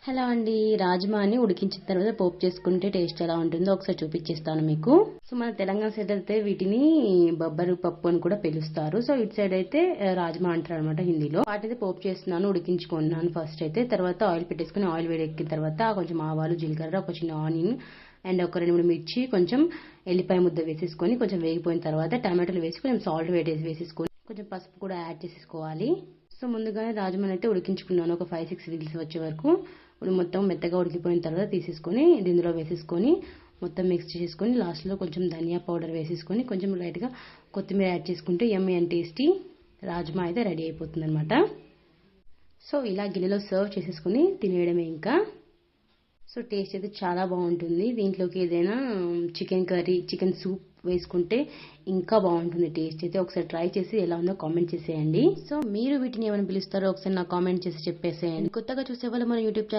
Hello అండి, రాజ్మాని ఉడికించిన తర్వాత పోపు చేసుకుంటే టేస్ట్ ఎలా ఉంటుందో ఒకసారి చూపించేస్తాను మీకు. సో మన తెలంగాణ సైడ్ అయితే వీటిని బొబ్బరు పప్పు అని కూడా పిలుస్తారు. సో ఇటు సైడ్ అయితే రాజ్మా అంటారు అనమాట హిందీలో. వాటితే పోపు చేస్తున్నాను, ఉడికించుకున్నాను ఫస్ట్ అయితే. తర్వాత ఆయిల్ పెట్టేసుకుని ఆయిల్ వేడెక్కిన తర్వాత కొంచెం ఆవాలు, జీలకర్ర, ఒక చిన్న ఆనియన్ అండ్ ఒక 2-3 మిర్చి, కొంచెం ఎల్లిపాయ ముద్ద వేసేసుకొని కొంచెం వేగిపోయిన తర్వాత టమాటాలు వేసి కొంచెం సాల్ట్ వేసేసుకొని కొంచెం పసుపు కూడా యాడ్ చేసేసుకోవాలి. సో ముందుగానే రాజ్మాని అయితే ఉడికించుకున్నాను ఒక 5-6 విజిల్స్ వచ్చే వరకు. మొత్తం మెత్తగా ఉడికిపోయిన తర్వాత తీసేసుకొని దీనిలో వేసేసుకొని మొత్తం మిక్స్ చేసుకొని లాస్ట్లో కొంచెం ధనియా పౌడర్ వేసేసుకొని కొంచెం లైట్గా కొత్తిమీర యాడ్ చేసుకుంటే యమ్మీ అండ్ టేస్టీ రాజ్మా అయితే రెడీ అయిపోతుంది అనమాట. సో ఇలా గిన్నెలో సర్వ్ చేసేసుకుని తినేయడమే ఇంకా. సో టేస్ట్ అయితే చాలా బాగుంటుంది. దీంట్లోకి ఏదైనా చికెన్ కర్రీ, చికెన్ సూప్ వేసుకుంటే ఇంకా బాగుంటుంది టేస్ట్ అయితే. ఒకసారి ట్రై చేసి ఎలా ఉందో కామెంట్ చేసేయండి. సో మీరు వీటిని ఏమైనా పిలుస్తారో ఒకసారి నాకు కామెంట్ చేసి చెప్పేసేయండి. కొత్తగా చూసే వాళ్ళు మన యూట్యూబ్